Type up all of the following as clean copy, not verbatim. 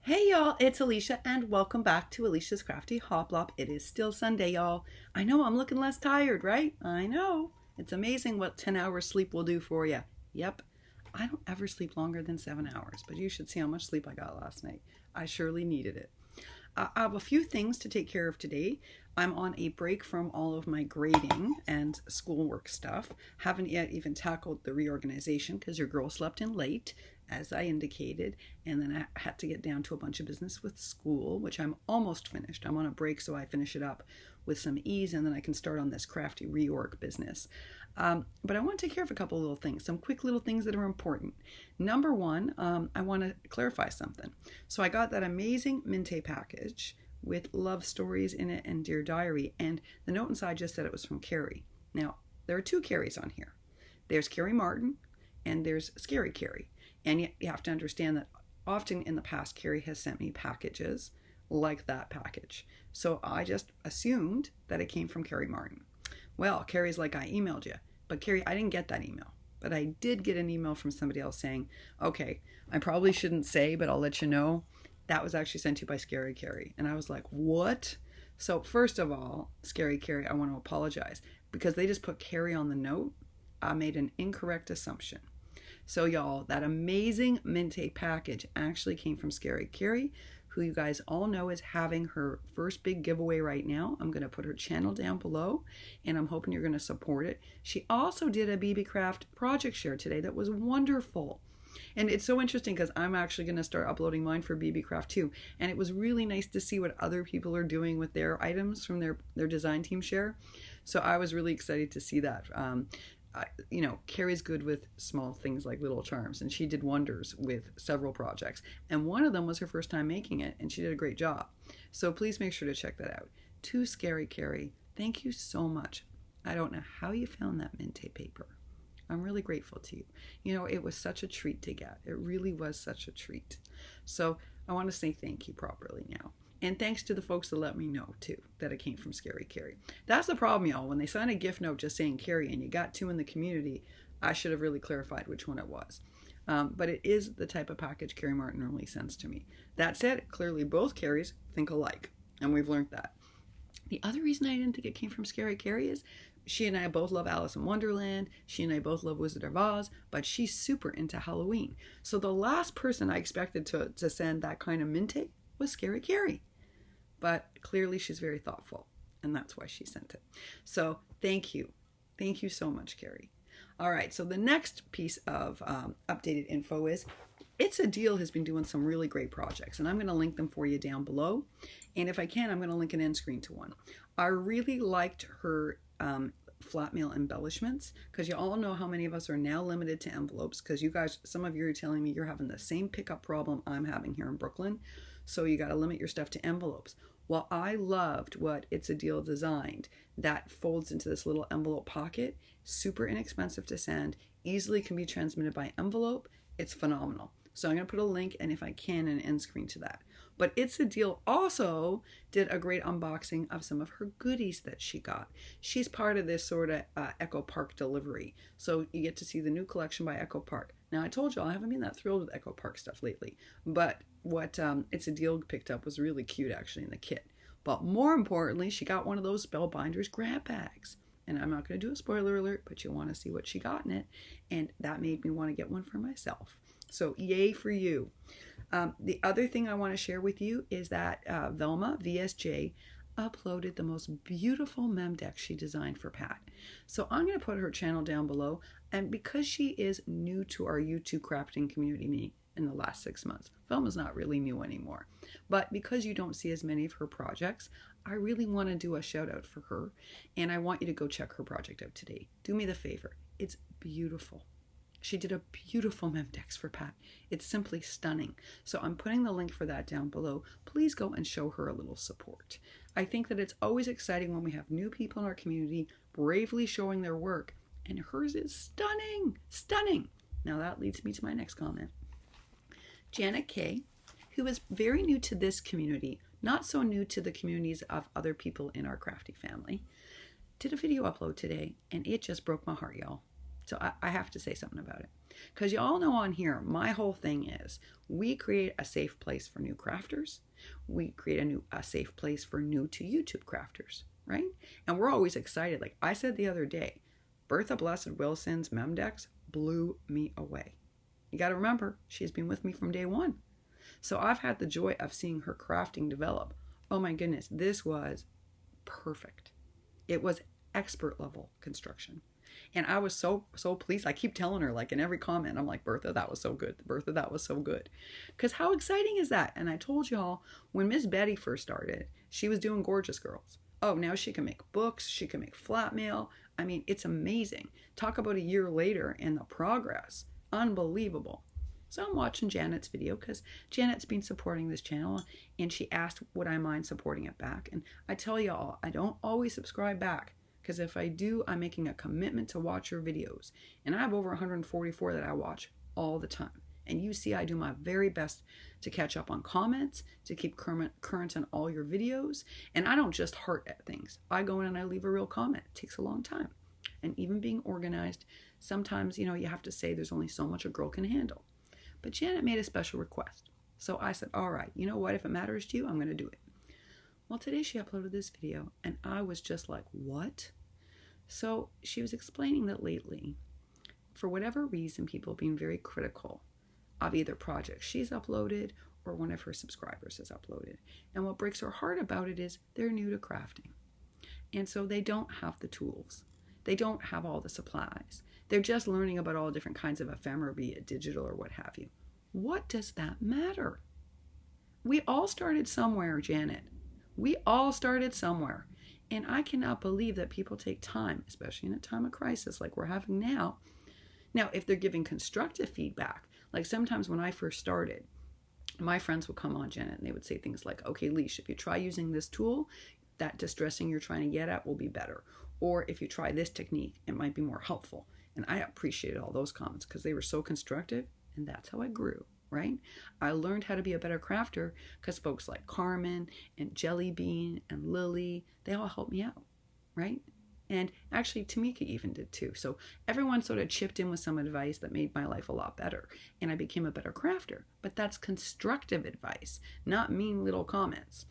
Hey y'all, it's Alicia and welcome back to Alicia's Crafty Hoplop. It is still Sunday, y'all. I know I'm looking less tired, right? I know. It's amazing what 10 hours sleep will do for you. Yep. I don't ever sleep longer than 7 hours, but you should see how much sleep I got last night. I surely needed it. I have a few things to take care of today. I'm on a break from all of my grading and schoolwork stuff. Haven't yet even tackled the reorganization because your girl slept in late, as I indicated, and then I had to get down to a bunch of business with school, which I'm almost finished. I'm on a break, so I finish it up with some ease, and then I can start on this crafty reorg business. But I want to take care of a couple of little things, some quick little things that are important. Number one, I want to clarify something. So I got that amazing Minte package with love stories in it and Dear Diary, and the note inside just said it was from Carrie. Now, there are two Carries on here. There's Carrie Martin and there's ScaryCarrie. And you have to understand that often in the past, Carrie has sent me packages like that package. So I just assumed that it came from Carrie Martin. Well, Carrie's like, I emailed you. But Carrie, I didn't get that email. But I did get an email from somebody else saying, okay, I probably shouldn't say, but I'll let you know. That was actually sent to you by ScaryCarrie. And I was like, what? So first of all, ScaryCarrie, I want to apologize. Because they just put Carrie on the note, I made an incorrect assumption. So y'all, that amazing Minte package actually came from ScaryCarrie, who you guys all know is having her first big giveaway right now. I'm going to put her channel down below, and I'm hoping you're going to support it. She also did a Beebeecraft project share today that was wonderful. And it's so interesting because I'm actually going to start uploading mine for Beebeecraft too. And it was really nice to see what other people are doing with their items from their design team share. So I was really excited to see that. Carrie's good with small things like little charms, and she did wonders with several projects. And one of them was her first time making it, and she did a great job. So please make sure to check that out. To ScaryCarrie, thank you so much. I don't know how you found that Minte paper. I'm really grateful to you. You know, it was such a treat to get. It really was such a treat. So I want to say thank you properly now. And thanks to the folks that let me know, too, that it came from ScaryCarrie. That's the problem, y'all. When they sign a gift note just saying Carrie and you got two in the community, I should have really clarified which one it was. But it is the type of package Carrie Martin normally sends to me. That said, clearly both Carries think alike, and we've learned that. The other reason I didn't think it came from ScaryCarrie is she and I both love Alice in Wonderland. She and I both love Wizard of Oz, but she's super into Halloween. So the last person I expected to send that kind of Minte was ScaryCarrie. But clearly she's very thoughtful, and that's why she sent it. So thank you. Thank you so much, Carrie. All right, so the next piece of updated info is ItsADeal has been doing some really great projects, and I'm going to link them for you down below. And if I can, I'm going to link an end screen to one. I really liked her flat mail embellishments, because you all know how many of us are now limited to envelopes, because you guys, some of you are telling me you're having the same pickup problem I'm having here in Brooklyn. So you got to limit your stuff to envelopes. Well, I loved what ItsADeal designed that folds into this little envelope pocket. Super inexpensive to send, easily can be transmitted by envelope. It's phenomenal. So I'm going to put a link, and if I can, an end screen to that. But ItsADeal also did a great unboxing of some of her goodies that she got. She's part of this sort of Echo Park delivery. So you get to see the new collection by Echo Park. Now, I told you I haven't been that thrilled with Echo Park stuff lately, but what ItsADeal picked up was really cute, actually, in the kit. But more importantly, she got one of those Spellbinders grab bags. And I'm not going to do a spoiler alert, but you'll want to see what she got in it. And that made me want to get one for myself. So yay for you. The other thing I want to share with you is that Velma, VSJ, uploaded the most beautiful Memdex she designed for Pat. So I'm going to put her channel down below. And because she is new to our YouTube crafting community, me, in the last 6 months, Velma's not really new anymore. But because you don't see as many of her projects, I really want to do a shout out for her. And I want you to go check her project out today. Do me the favor. It's beautiful. She did a beautiful Memdex for Pat. It's simply stunning. So I'm putting the link for that down below. Please go and show her a little support. I think that it's always exciting when we have new people in our community bravely showing their work. And hers is stunning, stunning. Now that leads me to my next comment. Janet Kay, who is very new to this community, not so new to the communities of other people in our crafty family, did a video upload today, and it just broke my heart, y'all. So I have to say something about it. Because you all know on here, my whole thing is we create a safe place for new crafters. We create a safe place for new to YouTube crafters, right? And we're always excited. Like I said the other day, Bertha Blessed Wilson's Memdex blew me away. You got to remember, she's been with me from day one. So I've had the joy of seeing her crafting develop. Oh my goodness, this was perfect. It was expert level construction. And I was so pleased. I keep telling her, like in every comment, I'm like, Bertha, that was so good. Bertha, that was so good. Because how exciting is that? And I told y'all, when Miss Betty first started, she was doing Gorgeous Girls. Oh, now she can make books. She can make flat mail. I mean, it's amazing. Talk about a year later and the progress. Unbelievable. So I'm watching Janet's video because Janet's been supporting this channel and she asked, would I mind supporting it back? And I tell y'all, I don't always subscribe back. Because if I do, I'm making a commitment to watch your videos. And I have over 144 that I watch all the time. And you see I do my very best to catch up on comments, to keep current on all your videos. And I don't just heart at things. I go in and I leave a real comment. It takes a long time. And even being organized, sometimes, you have to say there's only so much a girl can handle. But Janet made a special request. So I said, all right, you know what? If it matters to you, I'm going to do it. Well, today she uploaded this video and I was just like, what? So she was explaining that lately, for whatever reason, people have been very critical of either projects she's uploaded or one of her subscribers has uploaded. And what breaks her heart about it is they're new to crafting. And so they don't have the tools. They don't have all the supplies. They're just learning about all different kinds of ephemera, be it digital or what have you. What does that matter? We all started somewhere, Janet. We all started somewhere. And I cannot believe that people take time, especially in a time of crisis like we're having now. Now, if they're giving constructive feedback, like sometimes when I first started, my friends would come on, Janet, and they would say things like, okay, Leash, if you try using this tool, that distressing you're trying to get at will be better. Or if you try this technique, it might be more helpful. And I appreciated all those comments because they were so constructive, and that's how I grew. Right? I learned how to be a better crafter because folks like Carmen and Jellybean and Lily, they all helped me out, right? And actually Tamika even did too. So everyone sort of chipped in with some advice that made my life a lot better. And I became a better crafter. But that's constructive advice, not mean little comments.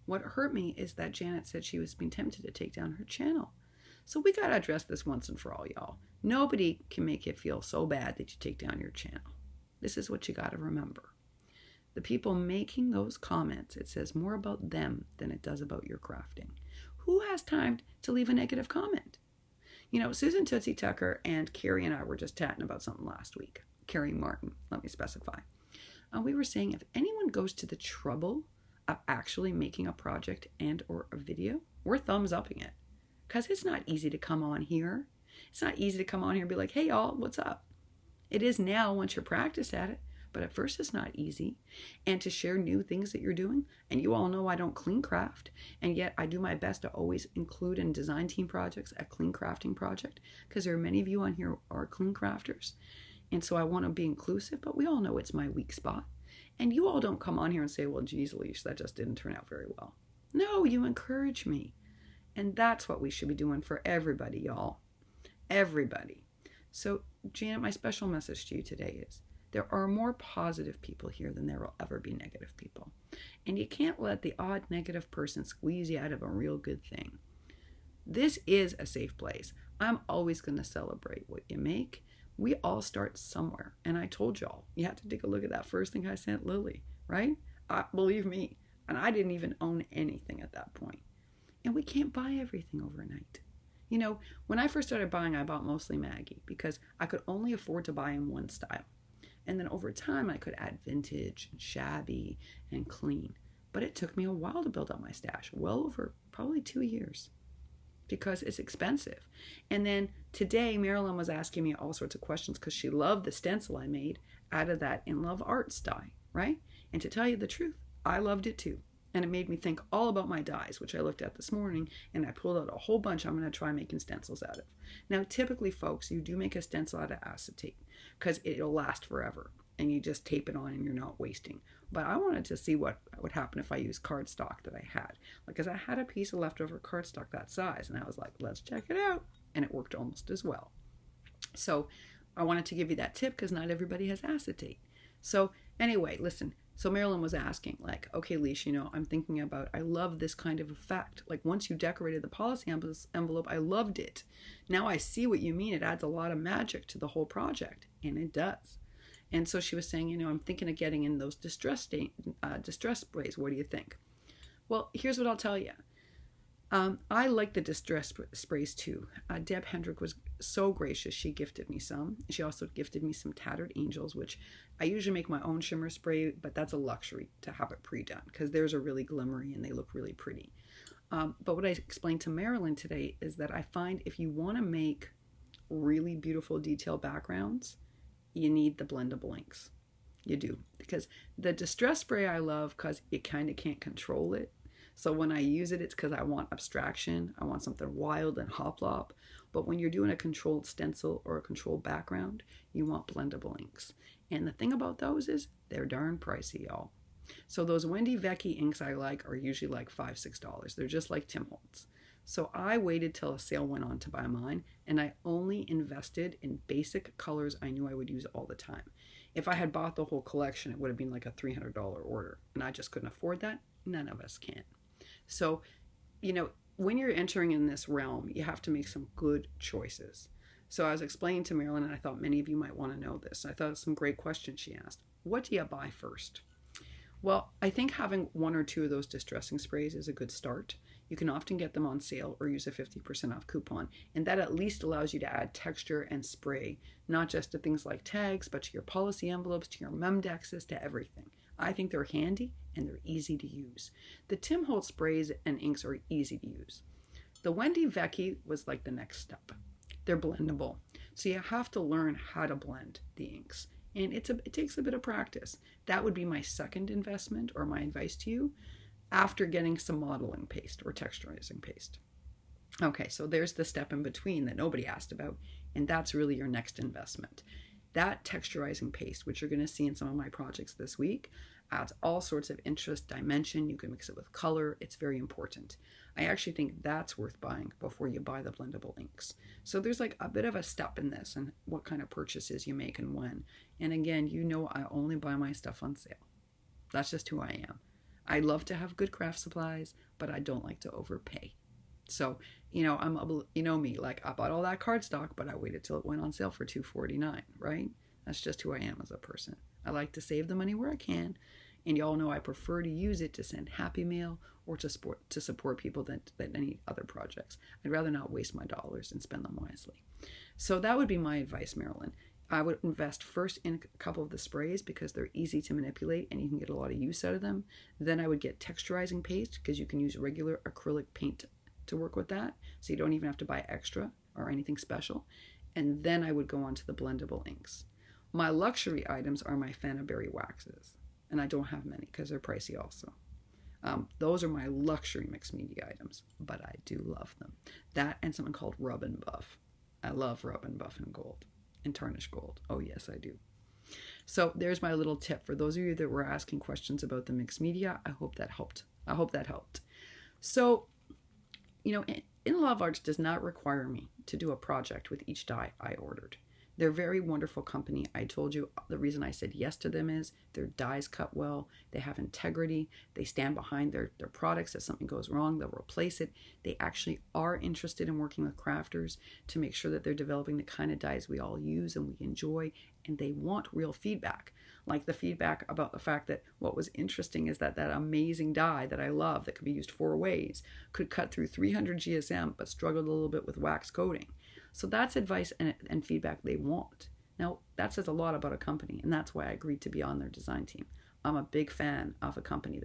What hurt me is that Janet said she was being tempted to take down her channel. So we got to address this once and for all, y'all. Nobody can make you feel so bad that you take down your channel. This is what you got to remember. The people making those comments, it says more about them than it does about your crafting. Who has time to leave a negative comment? Susan Tootsie Tucker and Carrie and I were just chatting about something last week. Carrie Martin, let me specify. We were saying if anyone goes to the trouble of actually making a project and or a video, we're thumbs upping it. Because it's not easy to come on here. It's not easy to come on here and be like, hey y'all, what's up? It is now once you're practiced at it, but at first it's not easy. And to share new things that you're doing, and you all know I don't clean craft, and yet I do my best to always include in design team projects a clean crafting project, because there are many of you on here who are clean crafters. And so I want to be inclusive, but we all know it's my weak spot. And you all don't come on here and say, well, geez, Leash, that just didn't turn out very well. No, you encourage me. And that's what we should be doing for everybody, y'all. Everybody. So, Janet, my special message to you today is there are more positive people here than there will ever be negative people. And you can't let the odd negative person squeeze you out of a real good thing. This is a safe place. I'm always going to celebrate what you make. We all start somewhere. And I told y'all, you have to take a look at that first thing I sent Lily, right? Believe me. And I didn't even own anything at that point. And we can't buy everything overnight. When I first started buying, I bought mostly Maggie because I could only afford to buy in one style. And then over time, I could add vintage and shabby and clean. But it took me a while to build up my stash, well over probably 2 years because it's expensive. And then today, Marilyn was asking me all sorts of questions because she loved the stencil I made out of that In Love art die, right? And to tell you the truth, I loved it too. And it made me think all about my dies, which I looked at this morning, and I pulled out a whole bunch I'm going to try making stencils out of. Now, typically, folks, you do make a stencil out of acetate because it'll last forever, and you just tape it on and you're not wasting. But I wanted to see what would happen if I used cardstock that I had. Because I had a piece of leftover cardstock that size, and I was like, let's check it out. And it worked almost as well. So I wanted to give you that tip because not everybody has acetate. So anyway, listen. So Marilyn was asking, like, okay, Leash, I'm thinking about, I love this kind of effect. Like, once you decorated the policy envelope, I loved it. Now I see what you mean. It adds a lot of magic to the whole project, and it does. And so she was saying, I'm thinking of getting in those distress sprays. What do you think? Well, here's what I'll tell you. I like the distress sprays too. Deb Hendrick was so gracious. She gifted me some. She also gifted me some Tattered Angels, which I usually make my own shimmer spray, but that's a luxury to have it pre-done because theirs are really glimmery and they look really pretty. But what I explained to Marilyn today is that I find if you want to make really beautiful detail backgrounds, you need the blendable inks. You do. Because the distress spray I love because you kind of can't control it. So when I use it, it's because I want abstraction. I want something wild and hoplop. But when you're doing a controlled stencil or a controlled background, you want blendable inks. And the thing about those is they're darn pricey, y'all. So those Wendy Vecchi inks I like are usually like $5, $6. They're just like Tim Holtz. So I waited till a sale went on to buy mine, and I only invested in basic colors I knew I would use all the time. If I had bought the whole collection, it would have been like a $300 order, and I just couldn't afford that. None of us can. So, when you're entering in this realm, you have to make some good choices. So I was explaining to Marilyn, and I thought many of you might want to know this. I thought it was some great questions she asked. What do you buy first? Well, I think having one or two of those distressing sprays is a good start. You can often get them on sale or use a 50% off coupon, and that at least allows you to add texture and spray, not just to things like tags, but to your policy envelopes, to your Memdexes, to everything. I think they're handy and they're easy to use. The Tim Holtz sprays and inks are easy to use. The Wendy Vecchi was like the next step. They're blendable, so you have to learn how to blend the inks, and it takes a bit of practice. That would be my second investment or my advice to you after getting some modeling paste or texturizing paste. Okay, so there's the step in between that nobody asked about, and that's really your next investment. That texturizing paste, which you're going to see in some of my projects this week, adds all sorts of interest, dimension. You can mix it with color. It's very important. I actually think that's worth buying before you buy the blendable inks. So there's like a bit of a step in this and what kind of purchases you make and when. And again, I only buy my stuff on sale. That's just who I am. I love to have good craft supplies, but I don't like to overpay. So, I'm me, like I bought all that cardstock, but I waited till it went on sale for $2.49, right? That's just who I am as a person. I like to save the money where I can, and y'all know I prefer to use it to send happy mail or to support people than any other projects. I'd rather not waste my dollars and spend them wisely. So that would be my advice, Marilyn. I would invest first in a couple of the sprays because they're easy to manipulate and you can get a lot of use out of them. Then I would get texturizing paste because you can use regular acrylic paint to work with that, so you don't even have to buy extra or anything special. And then I would go on to the blendable inks. My luxury items are my Fanaberry waxes, and I don't have many because they're pricey also. Those are my luxury mixed media items, but I do love them. That and something called Rub and Buff. I love Rub and Buff in gold and tarnished gold. Oh yes, I do. So there's my little tip for those of you that were asking questions about the mixed media. I hope that helped. So, In Love Arts does not require me to do a project with each die I ordered. They're a very wonderful company. I told you the reason I said yes to them is their dies cut well, they have integrity, they stand behind their products. If something goes wrong, they'll replace it. They actually are interested in working with crafters to make sure that they're developing the kind of dies we all use and we enjoy, and they want real feedback. Like the feedback about the fact that what was interesting is that amazing die that I love that could be used 4 ways could cut through 300 GSM but struggled a little bit with wax coating. So that's advice and feedback they want. Now, that says a lot about a company, and that's why I agreed to be on their design team. I'm a big fan of a company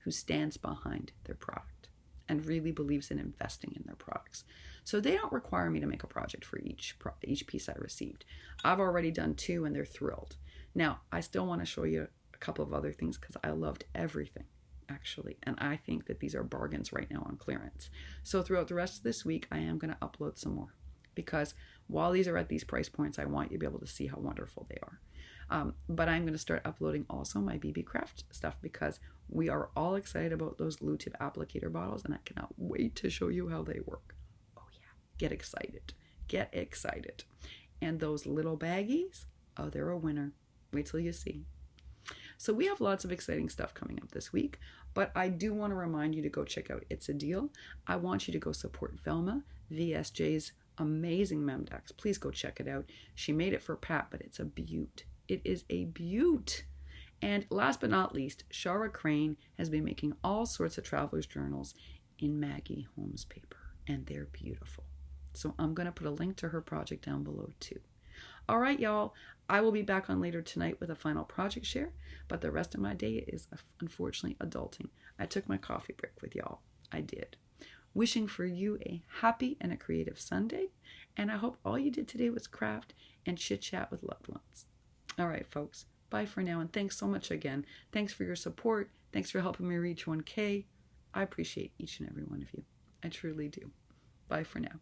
who stands behind their product and really believes in investing in their products. So they don't require me to make a project for each piece I received. I've already done 2, and they're thrilled. Now, I still want to show you a couple of other things because I loved everything, actually. And I think that these are bargains right now on clearance. So throughout the rest of this week, I am going to upload some more. Because while these are at these price points, I want you to be able to see how wonderful they are. But I'm going to start uploading also my Beebeecraft stuff because we are all excited about those glue tip applicator bottles, and I cannot wait to show you how they work. Oh yeah, get excited. And those little baggies, oh, they're a winner. Wait till you see. So we have lots of exciting stuff coming up this week, but I do want to remind you to go check out ItsADeal. I want you to go support Velma, VSJ's amazing Memdex. Please go check it out. She made it for Pat, but it's a beaut. It is a beaut. And last but not least, Shara Crane has been making all sorts of traveler's journals in Maggie Holmes paper, and they're beautiful. So I'm going to put a link to her project down below too. All right, y'all. I will be back on later tonight with a final project share, but the rest of my day is unfortunately adulting. I took my coffee break with y'all. I did. Wishing for you a happy and a creative Sunday, and I hope all you did today was craft and chit-chat with loved ones. All right, folks. Bye for now, and thanks so much again. Thanks for your support. Thanks for helping me reach 1K. I appreciate each and every one of you. I truly do. Bye for now.